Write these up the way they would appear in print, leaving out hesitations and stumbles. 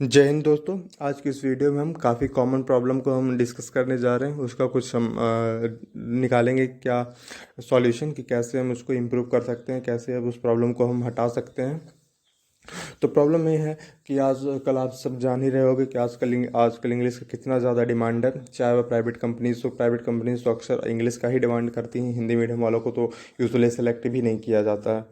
जय हिंद दोस्तों। आज की इस वीडियो में हम काफ़ी कॉमन प्रॉब्लम को हम डिस्कस करने जा रहे हैं। उसका कुछ हम निकालेंगे क्या सॉल्यूशन कि कैसे हम उसको इम्प्रूव कर सकते हैं, कैसे अब उस प्रॉब्लम को हम हटा सकते हैं। तो प्रॉब्लम ये है कि आजकल आप सब जान ही रहे होगे कि आजकल इंग्लिश का कितना ज़्यादा डिमांड है। चाहे वह प्राइवेट कंपनीज तो अक्सर इंग्लिश का ही डिमांड करती हैं। हिंदी मीडियम वालों को तो यूजुअली सेलेक्ट भी नहीं किया जाता है।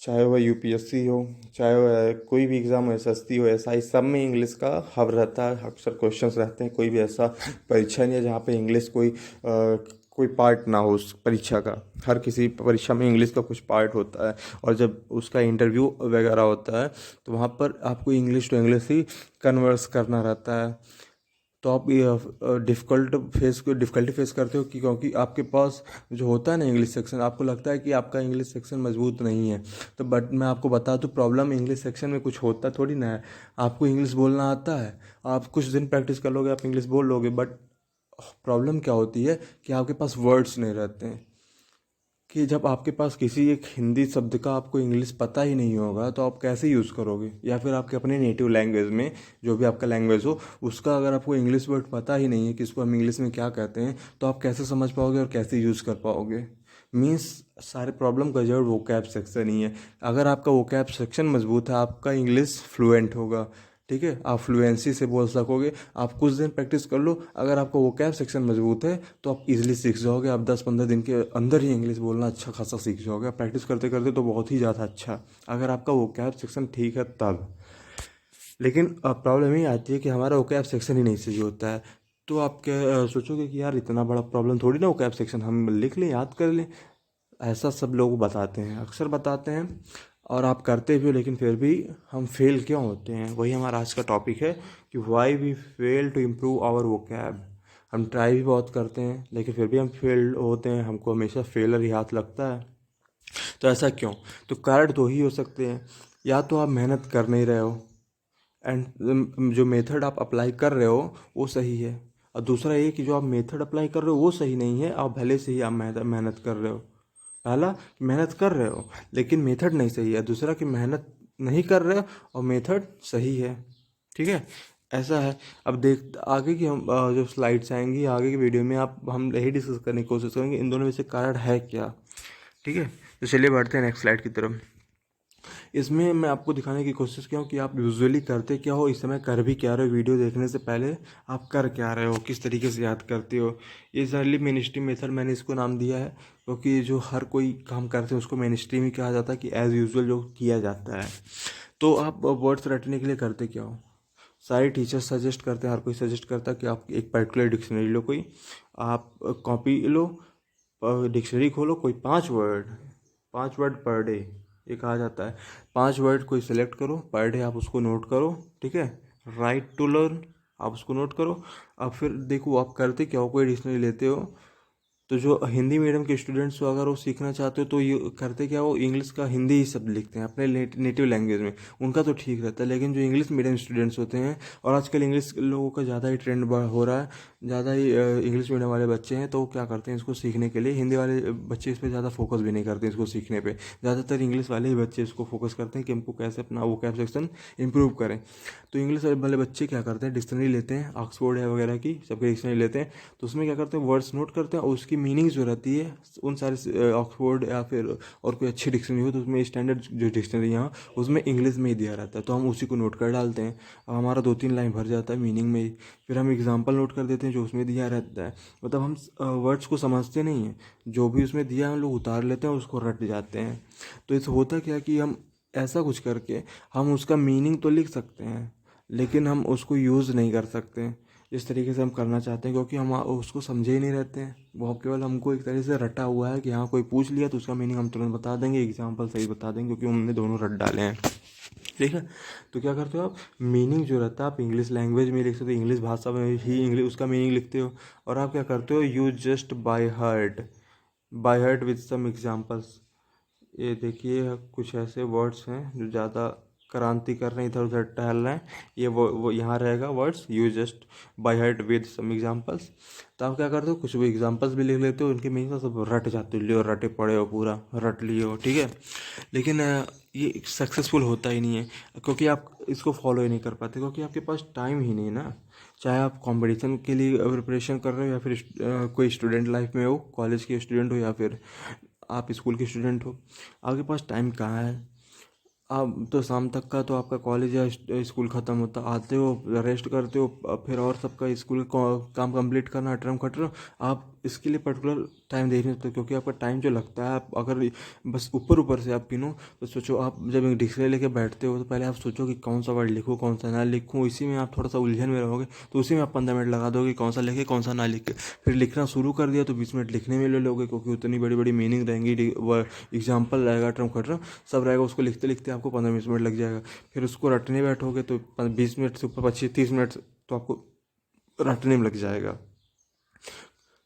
चाहे वह यूपीएससी हो, चाहे वह कोई भी एग्ज़ाम हो, एसएससी हो, एसआई, सब में इंग्लिश का हब रहता है। अक्सर क्वेश्चंस रहते हैं। कोई भी ऐसा परीक्षा नहीं है जहाँ पे इंग्लिश कोई पार्ट ना हो उस परीक्षा का। हर किसी परीक्षा में इंग्लिश का कुछ पार्ट होता है। और जब उसका इंटरव्यू वगैरह होता है तो वहाँ पर आपको इंग्लिश टू इंग्लिश ही कन्वर्स करना रहता है। तो आप ये डिफ़िकल्टी फेस करते हो कि क्योंकि आपके पास जो होता है ना इंग्लिश सेक्शन, आपको लगता है कि आपका इंग्लिश सेक्शन मजबूत नहीं है। तो बट मैं आपको बता दूं, प्रॉब्लम इंग्लिश सेक्शन में कुछ होता थोड़ी ना है। आपको इंग्लिश बोलना आता है, आप कुछ दिन प्रैक्टिस कर लोगे, आप इंग्लिश बोल लोगे। बट प्रॉब्लम क्या होती है कि आपके पास वर्ड्स नहीं रहते हैं। कि जब आपके पास किसी एक हिंदी शब्द का आपको इंग्लिश पता ही नहीं होगा तो आप कैसे यूज़ करोगे। या फिर आपके अपने नेटिव लैंग्वेज में, जो भी आपका लैंग्वेज हो, उसका अगर आपको इंग्लिश वर्ड पता ही नहीं है कि इसको हम इंग्लिश में क्या कहते हैं, तो आप कैसे समझ पाओगे और कैसे यूज़ कर पाओगे। मीन्स सारे प्रॉब्लम का जड़ वोकैब सेक्शन ही है। अगर आपका वोकैब सेक्शन मजबूत है, आपका इंग्लिश फ्लुएंट होगा। ठीक है, आप फ्लुएंसी से बोल सकोगे। आप कुछ दिन प्रैक्टिस कर लो, अगर आपका वोकैब सेक्शन मजबूत है तो आप इजीली सीख जाओगे। आप 10-15 दिन के अंदर ही इंग्लिश बोलना अच्छा खासा सीख जाओगे। आप प्रैक्टिस करते करते तो बहुत ही ज़्यादा अच्छा, अगर आपका वोकैब सेक्शन ठीक है तब। लेकिन प्रॉब्लम ये आती है कि हमारा वोकैब सेक्शन ही नहीं सही होता है। तो आप क्या सोचोगे कि यार इतना बड़ा प्रॉब्लम थोड़ी ना वोकैब सेक्शन, हम लिख लें, याद कर लें। ऐसा सब लोग बताते हैं, अक्सर बताते हैं, और आप करते भी हो। लेकिन फिर भी हम फेल क्यों होते हैं, वही हमारा आज का टॉपिक है कि why we fail to improve our vocab. हम ट्राई भी बहुत करते हैं लेकिन फिर भी हम फेल होते हैं, हमको हमेशा फेलर ही हाथ लगता है। तो ऐसा क्यों? तो कारण दो ही हो सकते हैं। या तो आप मेहनत कर नहीं रहे हो, एंड जो मेथड आप अप्लाई कर रहे हो वो सही है। और दूसरा ये कि जो आप मेथड अप्लाई कर रहे हो वो सही नहीं है, और भले से ही आप मेहनत कर रहे हो। पहला, मेहनत कर रहे हो लेकिन मेथड नहीं सही है। दूसरा कि मेहनत नहीं कर रहे हो और मेथड सही है। ठीक है, ऐसा है। अब देख आगे की हम जो स्लाइड्स आएंगी आगे की वीडियो में, आप हम यही डिस्कस करने की कोशिश करेंगे इन दोनों में से कारण है क्या। ठीक है, तो चलिए बढ़ते हैं नेक्स्ट स्लाइड की तरफ। इसमें मैं आपको दिखाने की कोशिश किया हूँ कि आप यूजुअली करते क्या हो, इस समय कर भी क्या रहे हो। वीडियो देखने से पहले आप कर क्या रहे हो, किस तरीके से याद करते हो। ये अर्ली मेन स्ट्रीम मेथड मैंने इसको नाम दिया है क्योंकि जो हर कोई काम करते हैं उसको मेन स्ट्रीम ही कहा जाता है, कि एज यूजुअल जो किया जाता है। तो आप वर्ड्स रटने के लिए करते क्या हो? सारे टीचर्स सजेस्ट करते हैं, हर कोई सजेस्ट करता है कि आप एक पर्टिकुलर डिक्शनरी लो, कोई आप कॉपी लो, डिक्शनरी खोलो, कोई 5 वर्ड पर डे ये कहा जाता है। 5 वर्ड कोई सिलेक्ट करो पर डे, आप उसको नोट करो। ठीक है, राइट टू लर्न, आप उसको नोट करो। अब फिर देखो आप करते क्या हो, कोई डिक्शनरी लेते हो। तो जो हिंदी मीडियम के स्टूडेंट्स हो, अगर वो सीखना चाहते हो तो ये करते क्या, वो इंग्लिश का हिंदी ही शब्द लिखते हैं अपने नेटिव लैंग्वेज में। उनका तो ठीक रहता है। लेकिन जो इंग्लिश मीडियम स्टूडेंट्स होते हैं, और आजकल इंग्लिश लोगों का ज़्यादा ही ट्रेंड हो रहा है, ज़्यादा ही इंग्लिश मीडियम वाले बच्चे हैं, तो वो क्या करते हैं इसको सीखने के लिए। हिंदी वाले बच्चे इस पर ज़्यादा फोकस भी नहीं करते इसको सीखने पर। ज़्यादातर इंग्लिश वाले ही बच्चे इसको फोकस करते हैं कि हमको कैसे अपना वोकैब सेक्शन इंप्रूव करें। तो इंग्लिश वाले बच्चे क्या करते हैं, डिक्शनरी लेते हैं, ऑक्सफोर्ड है वगैरह की सबकी डिक्शनरी लेते हैं। तो उसमें क्या करते हैं, वर्ड्स नोट करते हैं और उसकी मीनिंग जो रहती है उन सारे ऑक्सफोर्ड या फिर और कोई अच्छी डिक्शनरी हो तो उसमें स्टैंडर्ड जो डिक्शनरी यहाँ उसमें इंग्लिश में ही दिया रहता है, तो हम उसी को नोट कर डालते हैं और हमारा 2-3 लाइन भर जाता है मीनिंग में ही। फिर हम एग्जाम्पल नोट कर देते हैं जो उसमें दिया रहता है। मतलब हम वर्ड्स को समझते नहीं हैं, जो भी उसमें दिया है हम लोग उतार लेते हैं और उसको रट जाते हैं। तो इस होता क्या कि हम ऐसा कुछ करके हम उसका मीनिंग तो लिख सकते हैं लेकिन हम उसको यूज़ नहीं कर सकते जिस तरीके से हम करना चाहते हैं, क्योंकि हम उसको समझे ही नहीं रहते हैं। वो केवल हमको एक तरीके से रटा हुआ है कि हाँ कोई पूछ लिया तो उसका मीनिंग हम तुरंत बता देंगे, एग्जाम्पल सही बता देंगे क्योंकि हमने दोनों रट डाले हैं। ठीक है, तो क्या करते हो आप, मीनिंग जो रहता है आप इंग्लिश लैंग्वेज में लिख सकते हो, इंग्लिश भाषा में ही इंग्लिश उसका मीनिंग लिखते हो। और आप क्या करते हो, you just by heart with some examples. ये देखिए कुछ ऐसे वर्ड्स हैं जो ज़्यादा क्रांति कर रहे हैं, इधर उधर टहल रहे हैं, ये वो यहाँ रहेगा words you just by heart with some examples. तो आप क्या करते हो, कुछ भी एग्जांपल्स भी लिख लेते हो, उनके मीनिंग का सब रट जाते हो, लियो रटे पड़े हो, पूरा रट लिए हो, ठीक है। लेकिन ये सक्सेसफुल होता ही नहीं है, क्योंकि आप इसको फॉलो ही नहीं कर पाते, क्योंकि आपके पास टाइम ही नहीं है ना। चाहे आप कंपटीशन के लिए प्रिपरेशन कर रहे हो, या फिर कोई स्टूडेंट लाइफ में हो, कॉलेज के स्टूडेंट हो, या फिर आप स्कूल के स्टूडेंट हो, आपके पास टाइम कहाँ है। आप तो शाम तक का तो आपका कॉलेज या स्कूल ख़त्म होता, आते हो रेस्ट करते हो, फिर और सबका स्कूल काम कंप्लीट करना, टर्म खट रहे हो, आप इसके लिए पर्टिकुलर टाइम दे नहीं सकते, क्योंकि आपका टाइम जो लगता है, आप अगर बस ऊपर ऊपर से आप गिनो तो सोचो, आप जब एक डिक्शनरी लेके बैठते हो तो पहले आप सोचो कि कौन सा वर्ड लिखूँ कौन सा ना लिखूँ, इसी में आप थोड़ा सा उलझन में रहोगे, तो उसी में आप 15 मिनट लगा दोगे कौन सा लिखे कौन सा ना लिखे। फिर लिखना शुरू कर दिया तो 20 मिनट लिखने में ले लोगे, क्योंकि उतनी बड़ी बड़ी मीनिंग रहेंगी, एग्जाम्पल रहेगा, टर्म खट सब रहेगा, उसको लिखते लिखते आपको 15-20 मिनट लग जाएगा। फिर उसको रटने बैठोगे तो 20 मिनट से ऊपर 25-30 मिनट तो आपको रटने में लग जाएगा,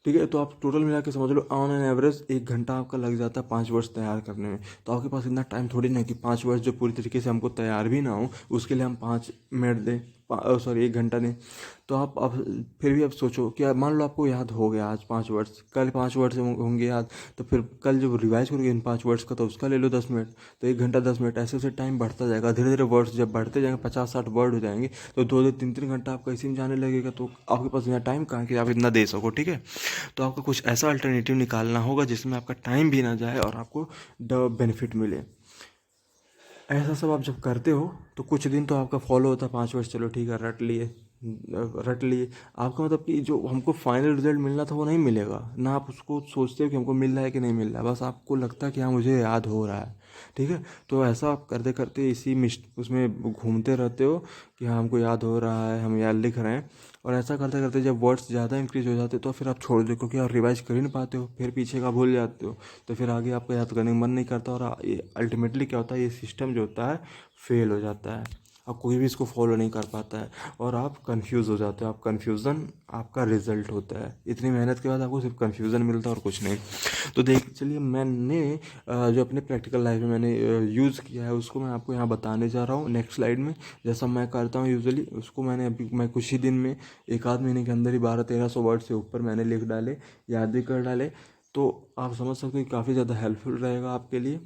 ठीक है। तो आप टोटल मिला के समझ लो ऑन एन एवरेज 1 घंटा आपका लग जाता है 5 वर्ड्स तैयार करने में। तो आपके पास इतना टाइम थोड़ी ना है कि 5 वर्ड्स जो पूरी तरीके से हमको तैयार भी ना हो उसके लिए हम 5 मिनट दें, सॉरी 1 घंटा दें। तो आप फिर भी आप सोचो कि मान लो आपको याद हो गया आज 5 वर्ड्स, कल 5 वर्ड्स होंगे याद, तो फिर कल जब रिवाइज करोगे इन 5 वर्ड्स का तो उसका ले लो 10 मिनट, तो 1 घंटा 10 मिनट, ऐसे ऐसे टाइम बढ़ता जाएगा। धीरे धीरे वर्ड्स जब बढ़ते जाएंगे 50-60 वर्ड हो जाएंगे, तो 2-2 3-3 घंटा आपका इसी में जाने लगेगा, तो आपके पास इतना टाइम कहाँ है कि आप इतना दे सको, ठीक है। तो आपको कुछ ऐसा अल्टरनेटिव निकालना होगा जिसमें आपका टाइम भी ना जाए और आपको बेनिफिट मिले। ऐसा सब आप जब करते हो तो कुछ दिन तो आपका फॉलो होता है, 5 वर्ष चलो ठीक है रट लिए, आपका मतलब कि जो हमको फाइनल रिजल्ट मिलना था वो नहीं मिलेगा ना, आप उसको सोचते हो कि हमको मिल रहा है कि नहीं मिल रहा है, बस आपको लगता है कि हाँ मुझे याद हो रहा है, ठीक है। तो ऐसा आप करते करते इसी उसमें घूमते रहते हो कि हाँ हमको याद हो रहा है, हम याद लिख रहे हैं, और ऐसा करते करते जब वर्ड्स ज़्यादा इंक्रीज हो जाते तो फिर आप छोड़ दो, क्योंकि आप रिवाइज कर ही नहीं पाते हो, फिर पीछे का भूल जाते हो, तो फिर आगे आपका याद करने का मन नहीं करता, और अल्टीमेटली क्या होता है, ये सिस्टम जो होता है फेल हो जाता है, अब कोई भी इसको फॉलो नहीं कर पाता है और आप कंफ्यूज हो जाते हो, आप कन्फ्यूज़न आपका रिजल्ट होता है, इतनी मेहनत के बाद आपको सिर्फ कन्फ्यूज़न मिलता है और कुछ नहीं। तो देख चलिए मैंने जो अपने प्रैक्टिकल लाइफ में मैंने यूज़ किया है उसको मैं आपको यहाँ बताने जा रहा हूँ नेक्स्ट स्लाइड में। जैसा मैं करता हूँ यूजुअली उसको मैं कुछ ही दिन में 1 आध महीने के अंदर ही 1200-1300 वर्ड से ऊपर मैंने लिख डाले, याद भी कर डाले, तो आप समझ सकते हो कि काफ़ी ज़्यादा हेल्पफुल रहेगा आपके लिए।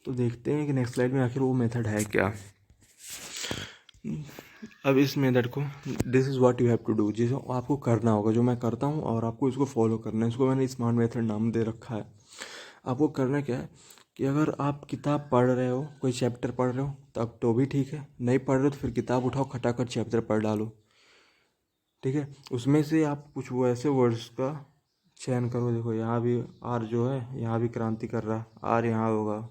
तो देखते हैं कि नेक्स्ट स्लाइड में आखिर वो मेथड है क्या। अब इस मेथड को this is what you have to do, जिसे आपको करना होगा, जो मैं करता हूँ और आपको इसको फॉलो करना है, इसको मैंने स्मार्ट मेथड नाम दे रखा है। आपको करना क्या है कि अगर आप किताब पढ़ रहे हो, कोई चैप्टर पढ़ रहे हो तब तो भी ठीक है, नहीं पढ़ रहे हो तो फिर किताब उठाओ खटाखट चैप्टर पढ़ डालो, ठीक है। उसमें से आप कुछ वो ऐसे वर्ड्स का चयन करो, देखो यहाँ भी आर जो है यहाँ भी क्रांति कर रहा, आर यहाँ होगा।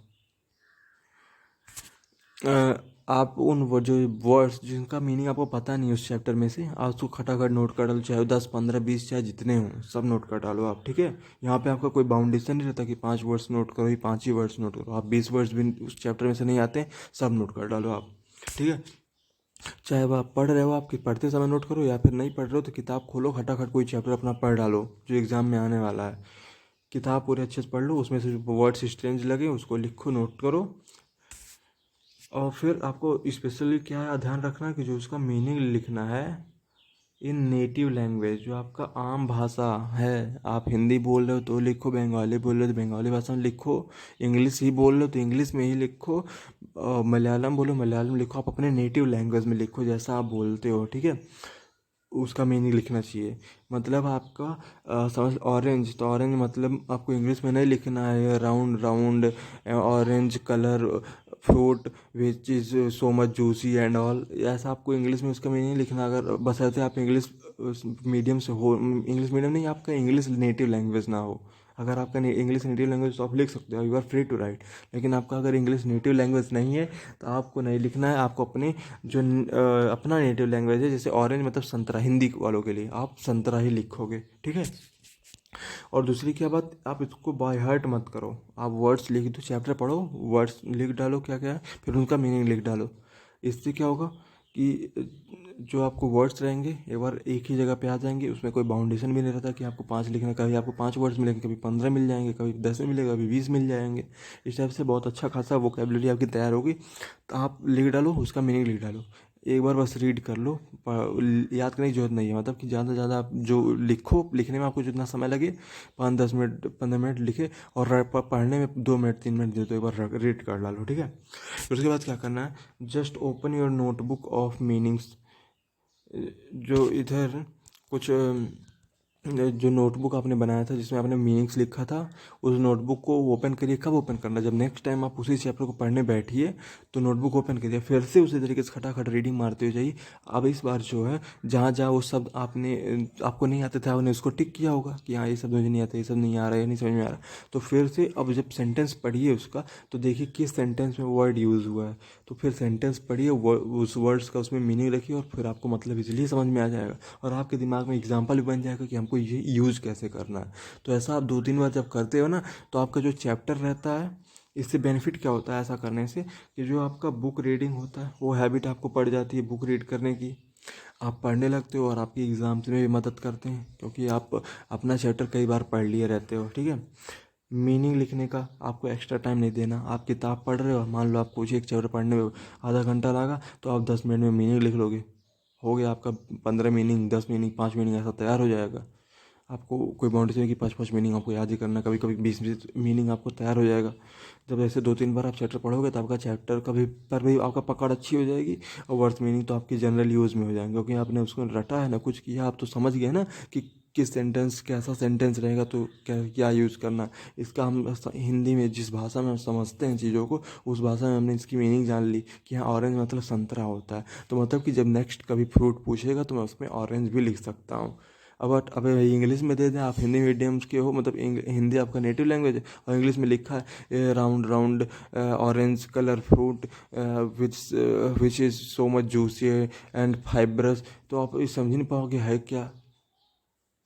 आप उन जो वर्ड्स जिनका मीनिंग आपको पता नहीं उस चैप्टर में से, आप उसको खटाखट नोट कर डालो, चाहे 10 15 20 चाहे जितने हों सब नोट कर डालो आप, ठीक है। यहाँ पे आपका कोई बाउंडेशन नहीं रहता कि 5 वर्ड्स नोट करो ही 5 ही वर्ड्स नोट करो, आप 20 वर्ड्स भी उस चैप्टर में से नहीं आते सब नोट कर डालो आप, ठीक है। चाहे वो आप पढ़ रहे हो, आपके पढ़ते समय नोट करो, या फिर नहीं पढ़ रहे हो तो किताब खोलो खटाखट कोई चैप्टर अपना पढ़ डालो जो एग्ज़ाम में आने वाला है, किताब पूरे अच्छे से पढ़ लो, उसमें से जो वर्ड्स स्ट्रेंज लगे उसको लिखो नोट करो। और फिर आपको स्पेशली क्या है ध्यान रखना कि जो उसका मीनिंग लिखना है इन नेटिव लैंग्वेज, जो आपका आम भाषा है, आप हिंदी बोल रहे हो तो लिखो, बंगाली बोल रहे हो तो बंगाली भाषा में लिखो, इंग्लिश ही बोल रहे हो तो इंग्लिश में ही लिखो, मलयालम बोलो मलयालम लिखो, आप अपने नेटिव लैंग्वेज में लिखो जैसा आप बोलते हो, ठीक है। उसका मीनिंग लिखना चाहिए। मतलब आपका समझ ऑरेंज, तो ऑरेंज मतलब आपको इंग्लिश में नहीं लिखना है round round orange colour fruit which is so much juicy and all, ऐसा आपको इंग्लिश में उसका मीनिंग लिखना। अगर बशर्ते आप इंग्लिश मीडियम से हो, इंग्लिश मीडियम नहीं, आपका इंग्लिश नेटिव लैंग्वेज ना हो। अगर आपका इंग्लिश नेटिव लैंग्वेज तो आप लिख सकते हो, you are free to write, लेकिन आपका अगर इंग्लिश नेटिव लैंग्वेज नहीं है तो आपको नहीं लिखना है, आपको अपने जो अपना नेटिव लैंग्वेज है, जैसे ऑरेंज मतलब संतरा, हिंदी वालों के लिए आप संतरा ही लिखोगे, ठीक है। और दूसरी क्या बात, आप इसको बाय हार्ट मत करो, आप वर्ड्स लिख दो, चैप्टर पढ़ो, वर्ड्स लिख डालो क्या क्या है, फिर उनका मीनिंग लिख डालो। इससे क्या होगा कि जो आपको वर्ड्स रहेंगे एक बार एक ही जगह पे आ जाएंगे, उसमें कोई बाउंडेशन भी नहीं रहता कि आपको 5 लिखना है। कभी आपको 5 वर्ड्स मिलेंगे, कभी 15 मिल जाएंगे, कभी 10 मिलेगा, कभी 20 मिल जाएंगे। इस टाइप से बहुत अच्छा खासा वोकेबलरी आपकी तैयार होगी। तो आप लिख डालो, उसका मीनिंग लिख डालो, एक बार बस रीड कर लो। याद करने की जरूरत नहीं है, मतलब कि ज़्यादा से ज़्यादा आप जो लिखो, लिखने में आपको जितना समय लगे 5-10 मिनट 15 मिनट लिखे, और पढ़ने में 2 मिनट 3 मिनट दे दो, एक बार रीड कर डालो, ठीक है। फिर उसके बाद क्या करना है, just open your notebook of meanings. जो इधर कुछ जो नोटबुक आपने बनाया था जिसमें आपने मीनिंग्स लिखा था, उस नोटबुक को ओपन करिए। कब ओपन करना, जब नेक्स्ट टाइम आप उसी चैप्टर को पढ़ने बैठिए तो नोटबुक ओपन करिए, फिर से उसी तरीके से खटाखट रीडिंग मारते हुए जाइए। अब इस बार जो है जहाँ जहाँ वो शब्द आपने आपको नहीं आते थे, आपने उसको टिक किया होगा कि हाँ ये शब्द मुझे नहीं आता, ये सब नहीं आ रहा है, नहीं समझ में आ रहा। तो फिर से अब जब सेंटेंस पढ़िए उसका, तो देखिए किस सेंटेंस में वर्ड यूज़ हुआ है, तो फिर सेंटेंस पढ़िए, उस वर्ड्स का उसमें मीनिंग रखिए, और फिर आपको मतलब इजीली समझ में आ जाएगा, और आपके दिमाग में एग्जाम्पल भी बन जाएगा कि हमको ये यूज़ कैसे करना है। तो ऐसा आप 2-3 बार जब करते हो ना, तो आपका जो चैप्टर रहता है, इससे बेनिफिट क्या होता है ऐसा करने से, कि जो आपका बुक रीडिंग होता है वो हैबिट आपको पड़ जाती है बुक रीड करने की। आप पढ़ने लगते हो और आपकी एग्ज़ाम्स में भी मदद करते हैं, क्योंकि आप अपना चैप्टर कई बार पढ़ लिए रहते हो, ठीक है। मीनिंग लिखने का आपको एक्स्ट्रा टाइम नहीं देना। आप किताब पढ़ रहे हो, मान लो आपको एक चैप्टर पढ़ने में आधा घंटा लगा, तो आप 10 मिनट में मीनिंग लिख लोगे, हो गया आपका 15 मीनिंग, 10 मीनिंग, 5 मीनिंग ऐसा तैयार हो जाएगा। आपको कोई बाउंड्री नहीं कि 5-5 मीनिंग आपको याद ही करना, कभी कभी 20-20 मीनिंग आपको तैयार हो जाएगा। जब ऐसे 2-3 बार आप चैप्टर पढ़ोगे तो आपका चैप्टर कभी पर भी आपका पकड़ अच्छी हो जाएगी, और वर्ड्स मीनिंग तो आपकी जनरल यूज़ में हो जाएंगे, क्योंकि आपने उसको रटा है ना, कुछ किया, आप तो समझ गए ना कि किस सेंटेंस कैसा सेंटेंस रहेगा तो क्या क्या यूज़ करना। इसका हम हिंदी में जिस भाषा में हम समझते हैं चीज़ों को, उस भाषा में हमने इसकी मीनिंग जान ली कि हाँ ऑरेंज मतलब संतरा होता है। तो मतलब कि जब नेक्स्ट कभी फ्रूट पूछेगा तो मैं उसमें ऑरेंज भी लिख सकता हूँ। अब इंग्लिश में दे दें, आप हिंदी मीडियम्स के हो, मतलब हिंदी आपका नेटिव लैंग्वेज है, और इंग्लिश में लिखा है round round orange colour fruit which which is so much juicy and fibrous, तो आप ये समझ नहीं पाओगे है क्या।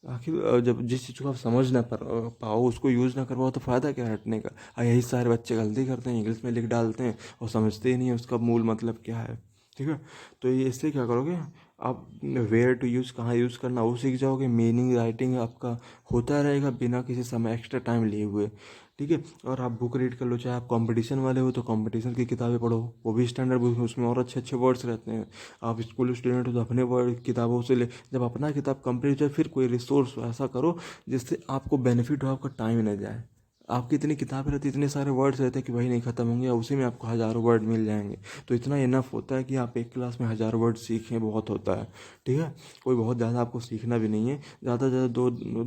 आखिर जब जिस चीज़ को आप समझ ना पाओ, उसको यूज़ ना कर पाओ, तो फ़ायदा क्या है हटने का। यही सारे बच्चे गलती करते हैं, इंग्लिश में लिख डालते हैं और समझते ही नहीं है उसका मूल मतलब क्या है, ठीक है। तो ये इससे क्या करोगे, आप वेयर टू यूज़, कहाँ यूज़ करना वो सीख जाओगे। मीनिंग राइटिंग आपका होता रहेगा बिना किसी समय एक्स्ट्रा टाइम लिए हुए, ठीक है। और आप बुक रीड कर लो, चाहे आप कंपटीशन वाले हो तो कंपटीशन की किताबें पढ़ो, वो भी स्टैंडर्ड बुक है, उसमें और अच्छे अच्छे वर्ड्स रहते हैं। आप स्कूल स्टूडेंट हो तो अपने वर्ड किताबों से ले, जब अपना किताब कंप्लीट हो जाए फिर कोई रिसोर्स ऐसा करो जिससे आपको बेनिफिट हो, आपका टाइम न जाए। आपकी इतनी किताबें रहती, इतने सारे वर्ड्स रहते हैं कि वही नहीं ख़त्म होंगे, या उसी में आपको हज़ारों वर्ड मिल जाएंगे। तो इतना इनफ होता है कि आप एक क्लास में 1000 वर्ड सीखें, बहुत होता है, ठीक है। कोई बहुत ज़्यादा आपको सीखना भी नहीं है, ज़्यादा से ज़्यादा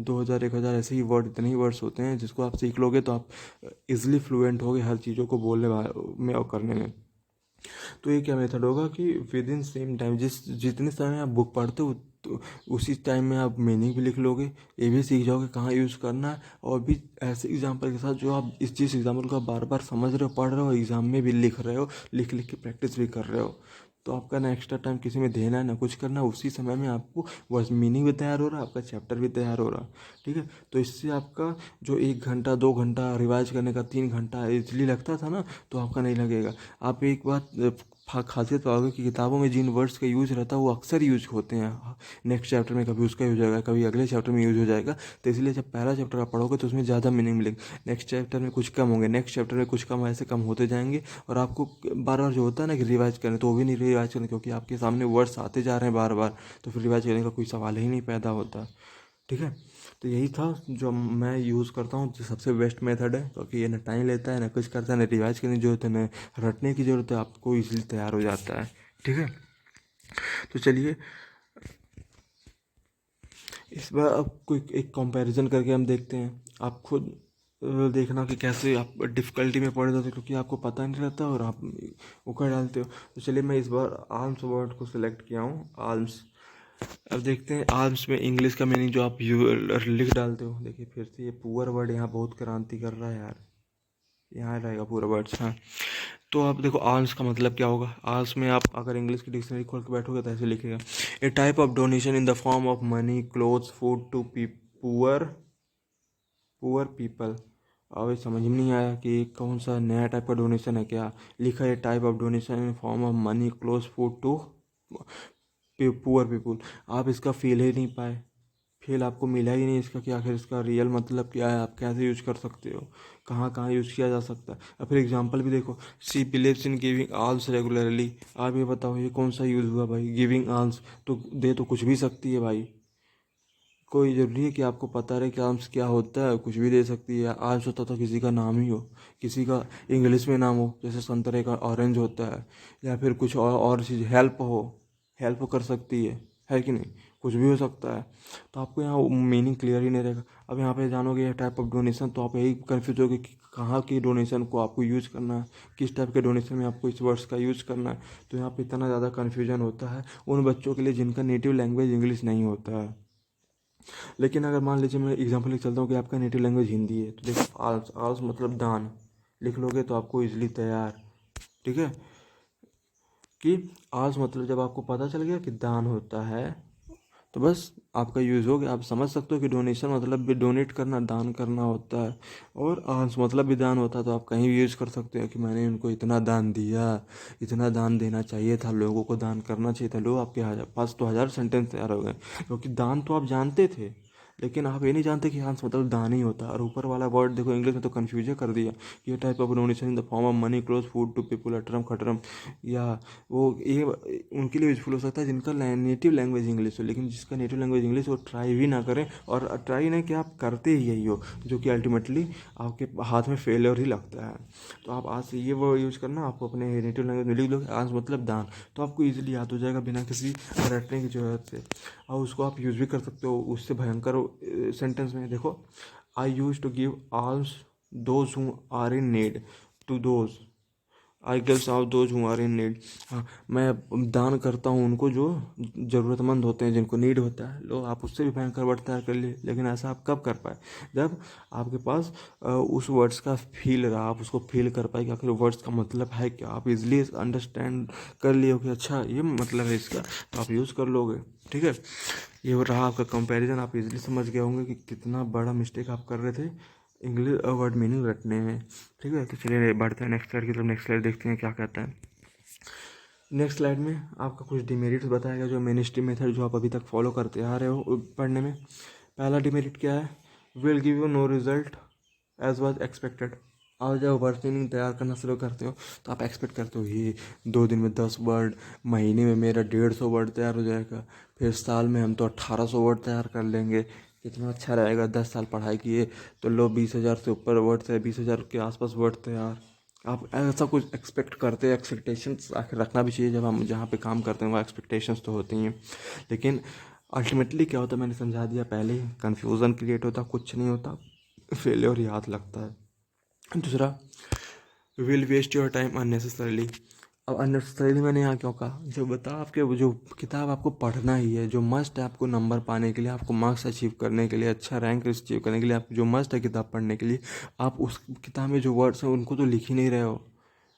2000 1000 ऐसे ही वर्ड, इतने ही वर्ड्स होते हैं जिसको आप सीख लोगे तो आप इजिली फ्लुएंट होगे हर चीज़ों को बोलने में और करने में। तो ये क्या मेथड होगा कि विद इन सेम टाइम, जितने समय आप बुक पढ़ते हो तो उसी टाइम में आप मीनिंग भी लिख लोगे, ये भी सीख जाओगे कहाँ यूज़ करना है, और भी ऐसे एग्जाम्पल के साथ जो आप जिस एग्जाम्पल को आप बार बार समझ रहे हो, पढ़ रहे हो, एग्जाम में भी लिख रहे हो, लिख लिख के प्रैक्टिस भी कर रहे हो। तो आपका ना एक्स्ट्रा टाइम किसी में देना है ना कुछ करना, उसी समय में आपको बस मीनिंग भी तैयार हो रहा है, आपका चैप्टर भी तैयार हो रहा है, ठीक है। तो इससे आपका जो 1 घंटा 2 घंटा रिवाइज करने का 3 घंटा इजली लगता था ना, तो आपका नहीं लगेगा। आप एक बात खासियत पाओगे कि किताबों में जिन वर्ड्स का यूज़ रहता है वो अक्सर यूज होते हैं, नेक्स्ट चैप्टर में कभी उसका यूज हो जाएगा, कभी अगले चैप्टर में यूज हो जाएगा। तो इसलिए जब पहला चैप्टर आप पढ़ोगे तो उसमें ज़्यादा मीनिंग मिलेगा, नेक्स्ट चैप्टर में कुछ कम होंगे, नेक्स्ट चैप्टर में कुछ कम, ऐसे कम होते जाएंगे। और आपको बार बार जो होता है ना कि रिवाइज करें, तो वो भी नहीं रिवाइज करें, क्योंकि आपके सामने वर्ड्स आते जा रहे हैं बार बार, तो फिर रिवाइज करने का कोई सवाल ही नहीं पैदा होता, ठीक है। तो यही था जो मैं यूज़ करता हूँ, जो सबसे बेस्ट मेथड है, क्योंकि ये ना टाइम लेता है, ना कुछ करता है, ना रिवाइज करने की जरूरत है, ना रटने की जरूरत है, आपको इजीली तैयार हो जाता है, ठीक है। तो चलिए इस बार आपको एक कंपैरिजन करके हम देखते हैं। आप खुद देखना कि कैसे आप डिफ़िकल्टी में पड़ जाते हो, क्योंकि आपको पता नहीं रहता और आप वो कर डालते हो। तो चलिए मैं इस बार आर्म्स वर्ड को सिलेक्ट किया हूँ, आर्म्स। अब देखते हैं आर्म्स में इंग्लिश का मीनिंग जो आप लिख डालते हो। देखिए फिर से ये पुअर वर्ड यहाँ बहुत क्रांति कर रहा है यार, यहाँ रहेगा पूरा वर्ड्स, हाँ। तो आप देखो आर्म्स का मतलब क्या होगा। आर्म्स में आप अगर इंग्लिश की डिक्शनरी खोल के बैठोगे तो ऐसे लिखेगा, a type of donation in the form of money clothes food to poor poor people. अब ये समझ में नहीं आया कि कौन सा नया टाइप का डोनेशन है क्या। लिखा है type of donation in form of money clothes food to poor people, आप इसका फील ही नहीं पाए, फील आपको मिला ही नहीं इसका कि आखिर इसका रियल मतलब क्या है, आप कैसे यूज कर सकते हो, कहाँ कहाँ यूज किया जा सकता है। अब फिर एग्जांपल भी देखो, सी बिलीव्स इन गिविंग आल्स रेगुलरली। आप ये बताओ ये कौन सा यूज हुआ भाई, गिविंग आल्स तो दे तो कुछ भी सकती है भाई, कोई ज़रूरी है कि आपको पता रहे कि आर्म्स क्या होता है, कुछ भी दे सकती है। आर्म्स होता तो किसी का नाम ही हो, किसी का इंग्लिश में नाम हो, जैसे संतरे का ऑरेंज होता है, या फिर कुछ और चीज़ हेल्प हो, हेल्प कर सकती है कि नहीं, कुछ भी हो सकता है। तो आपको यहाँ मीनिंग क्लियर ही नहीं रहेगा। अब यहाँ पे जानोगे ये टाइप ऑफ डोनेशन, तो आप यही कन्फ्यूज होगे कि कहाँ की डोनेशन को आपको यूज़ करना है, किस टाइप के डोनेशन में आपको इस वर्ड्स का यूज़ करना है। तो यहाँ पे इतना ज़्यादा कन्फ्यूजन होता है उन बच्चों के लिए जिनका नेटिव लैंग्वेज इंग्लिश नहीं होता है। लेकिन अगर मान लीजिए मैं एग्जांपल लेके चलता हूँ कि आपका नेटिव लैंग्वेज हिंदी है, तो देखो आल्स, आल्स मतलब दान, लिख लोगे तो आपको इजली तैयार, ठीक है, कि आल्स मतलब जब आपको पता चल गया कि दान होता है, तो बस आपका यूज़ हो गया, आप समझ सकते हो कि डोनेशन मतलब भी डोनेट करना, दान करना होता है। और आल्स मतलब भी दान होता है, तो आप कहीं भी यूज़ कर सकते हो कि मैंने उनको इतना दान दिया, इतना दान देना चाहिए था, लोगों को दान करना चाहिए था। लोग आपके पास तो हज़ार सेंटेंस तैयार हो गए, क्योंकि दान तो आप जानते थे, लेकिन आप ये नहीं जानते कि आंस मतलब दान ही होता है। और ऊपर वाला वर्ड देखो इंग्लिश में तो कन्फ्यूज कर दिया, ये type of donation in the form of money, cloth, food to people, अटरम खटरम, या वो ये उनके लिए यूजफुल हो सकता है जिनका नेटिव लैंग्वेज इंग्लिश हो। लेकिन जिसका नेटिव लैंग्वेज इंग्लिश हो ट्राई भी ना करें, और ट्राई नहीं कि आप करते ही यही हो, जो कि अल्टीमेटली आपके हाथ में फेलियर ही लगता है। तो आप आज से ये वर्ड यूज़ करना, आपको अपने नेटिव लैंग्वेज में लिख लो आंस मतलब दान, तो आपको ईजिली याद हो जाएगा बिना किसी रटने की जरूरत से। और उसको आप यूज़ भी कर सकते हो उससे भयंकर सेंटेंस में। देखो, I use to give alms those who are in need to those, I gives out those who are in need. हाँ, मैं दान करता हूँ उनको जो ज़रूरतमंद होते हैं, जिनको नीड होता है। लो, आप उससे भी भयंकर वर्ड तैयार कर लिए, लेकिन ऐसा आप कब कर पाए, जब आपके पास उस वर्ड्स का फील रहा, आप उसको फील कर पाए कि आखिर वर्ड्स का मतलब है क्या, आप इजली अंडरस्टैंड कर लिए हो कि अच्छा ये मतलब है इसका, तो आप यूज़ कर लोगे, ठीक है। ये रहा आपका कंपैरिजन, आप इजीली समझ गए होंगे कि कितना बड़ा मिस्टेक आप कर रहे थे इंग्लिश वर्ड मीनिंग रटने में, ठीक है। तो चलिए बढ़ते हैं नेक्स्ट स्लाइड की तरफ। नेक्स्ट स्लाइड देखते हैं क्या कहता है। नेक्स्ट स्लाइड में आपका कुछ डिमेरिट्स बताएगा जो मेन स्ट्रीम मेथड जो आप अभी तक फॉलो करते आ रहे हो पढ़ने में। पहला डिमेरिट क्या है, will give you no result as was expected. और जब वर्ड मीनिंग तैयार करना शुरू करते हो तो आप एक्सपेक्ट करते हो ये 2 दिन में 10 वर्ड, महीने में मेरा 150 वर्ड तैयार हो जाएगा, फिर साल में हम तो 1800 वर्ड तैयार कर लेंगे, कितना अच्छा रहेगा। 10 साल पढ़ाई किए तो लो 20,000 से ऊपर वर्ड थे, 20,000 के आसपास वर्ड तैयार। आप ऐसा कुछ एक्सपेक्ट करते हैं, एक्सपेक्टेशंस आखिर रखना भी चाहिए, जब हम जहाँ पे काम करते हैं वहाँ एक्सपेक्टेशंस तो होती हैं। लेकिन अल्टीमेटली क्या होता है, मैंने समझा दिया पहले ही, कन्फ्यूज़न क्रिएट होता, कुछ नहीं होता, फेलियर ही हाथ लगता है। दूसरा, will waste your time unnecessarily. अब अननेसेसरली मैंने यहाँ क्यों कहा, जो बता आपके वो जो किताब आपको पढ़ना ही है, जो मस्ट है आपको नंबर पाने के लिए, आपको मार्क्स अचीव करने के लिए, अच्छा रैंक अचीव करने के लिए, आप जो मस्ट है किताब पढ़ने के लिए, आप उस किताब में जो वर्ड्स हैं उनको तो लिख ही नहीं रहे हो,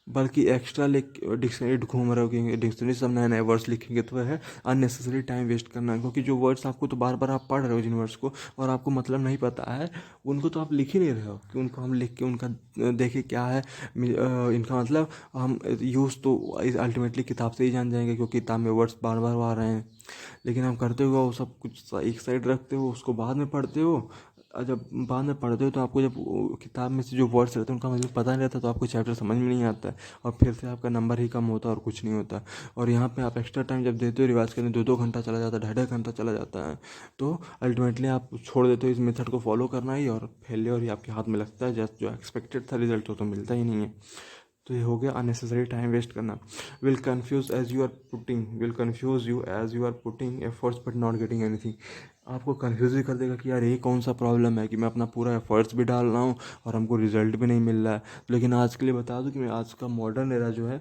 बल्कि एक्स्ट्रा लिख डिक्शनरी ढूंढ रहे हो कि डिक्शनरी सब नए नए वर्ड्स लिखेंगे, तो है अननेसेसरी टाइम वेस्ट करना। क्योंकि जो वर्ड्स आपको तो बार बार आप पढ़ रहे हो जिन वर्ड्स को, और आपको मतलब नहीं पता है, उनको तो आप लिख ही नहीं रहे हो कि उनको हम लिख के उनका देखें क्या है इनका मतलब। हम यूज़ तो अल्टीमेटली किताब से ही जान जाएंगे, क्योंकि किताब में वर्ड्स बार बार आ रहे हैं। लेकिन हम करते हो वो सब कुछ एक साइड रखते हो, उसको बाद में पढ़ते हो, और जब बाद में पढ़ते हो तो आपको जब किताब में से जो वर्ड्स रहते हैं उनका मतलब पता नहीं रहता, तो आपको चैप्टर समझ में नहीं आता है, और फिर से आपका नंबर ही कम होता है और कुछ नहीं होता। और यहाँ पे आप एक्स्ट्रा टाइम जब देते हो रिवाइज करने, 2-2 घंटा चला जाता है, 2.5-2.5 घंटा चला जाता है, तो अल्टीमेटली आप छोड़ देते हो इस मेथड को फॉलो करना ही, और फेलियर ही आपके हाथ में लगता है। जस्ट जो एक्सपेक्टेड था रिजल्ट हो तो मिलता ही नहीं है। तो ये हो गया अननेसेसरी टाइम वेस्ट करना। Will confuse you as you are putting efforts but not getting anything. आपको कन्फ्यूज भी कर देगा कि यार ये कौन सा प्रॉब्लम है कि मैं अपना पूरा एफर्ट्स भी डाल रहा हूँ और हमको रिजल्ट भी नहीं मिल रहा है। लेकिन आज के लिए बता दूं कि मैं आज का मॉडर्न एरा जो है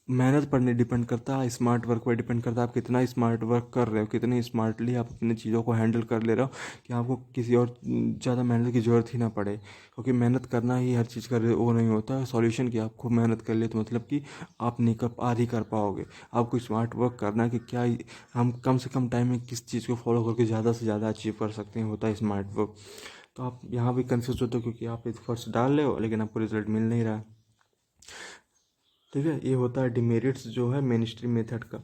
मेहनत पर नहीं डिपेंड करता, स्मार्ट वर्क पर डिपेंड करता है। आप कितना स्मार्ट वर्क कर रहे हो, कितनी स्मार्टली आप अपनी चीज़ों को हैंडल कर ले रहे हो, कि आपको किसी और ज़्यादा मेहनत की ज़रूरत ही ना पड़े। क्योंकि मेहनत करना ही हर चीज़ का वो नहीं होता सॉल्यूशन, कि आप खूब मेहनत कर ले तो मतलब कि आप नहीं कर आज ही कर पाओगे। आपको स्मार्ट वर्क करना है कि क्या हम कम से कम टाइम में किस चीज़ को फॉलो करके ज़्यादा से ज़्यादा अचीव कर सकते हैं, होता है स्मार्ट वर्क। तो आप यहाँ भी कन्फ्यूज होते हो क्योंकि आप एफर्ट्स डाल रहे हो लेकिन आपको रिजल्ट मिल नहीं रहा है। ठीक है। ये होता है डिमेरिट्स जो है मेन स्ट्रीम मेथड का।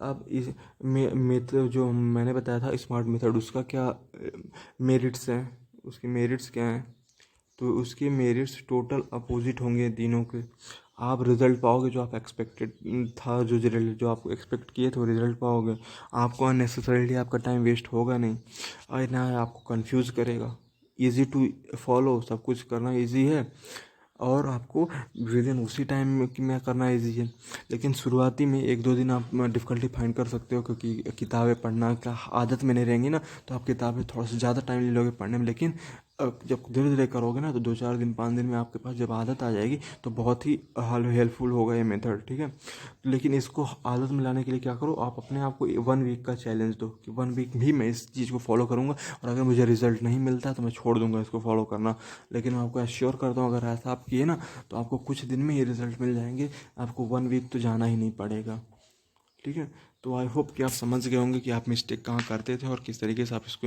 अब इस मेथड जो मैंने बताया था स्मार्ट मेथड, उसका क्या मेरिट्स हैं, उसके मेरिट्स क्या हैं? तो उसके मेरिट्स टोटल अपोजिट होंगे तीनों के। आप रिजल्ट पाओगे जो आप एक्सपेक्टेड था, जो रिजल्ट जो आप एक्सपेक्ट किए थे वो रिजल्ट पाओगे। आपको अननेसेसरीली आपका टाइम वेस्ट होगा नहीं, और ना आपको कंफ्यूज करेगा। इजी टू फॉलो, सब कुछ करना इजी है, और आपको विद इन उसी टाइम में करना इजी है। लेकिन शुरुआती में 1-2 दिन आप डिफ़िकल्टी फाइंड कर सकते हो, क्योंकि किताबें पढ़ना का आदत में नहीं रहेंगी ना, तो आप किताबें थोड़ा सा ज़्यादा टाइम ले लोगे पढ़ने में। लेकिन जब धीरे धीरे करोगे ना, तो 2-4 दिन 5 दिन में आपके पास जब आदत आ जाएगी, तो बहुत ही हेल्पफुल होगा ये मेथड, ठीक है। लेकिन इसको आदत में लाने के लिए क्या करो, आप अपने आप को 1 वीक का चैलेंज दो कि 1 वीक भी मैं इस चीज़ को फॉलो करूँगा, और अगर मुझे रिजल्ट नहीं मिलता तो मैं छोड़ दूंगा इसको फॉलो करना। लेकिन मैं आपको एश्योर करता हूँ, अगर ऐसा आप किए ना, तो आपको कुछ दिन में ही रिजल्ट मिल जाएंगे। आपको 1 वीक तो जाना ही नहीं पड़ेगा, ठीक है। तो आई होप कि आप समझ गए होंगे कि आप मिस्टेक कहाँ करते थे और किस तरीके से आप इसको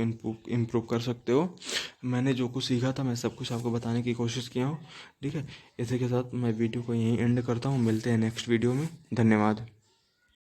इम्प्रूव कर सकते हो। मैंने जो कुछ सीखा था मैं सब कुछ आपको बताने की कोशिश किया हूँ, ठीक है। इसी के साथ मैं वीडियो को यहीं एंड करता हूँ। मिलते हैं नेक्स्ट वीडियो में। धन्यवाद।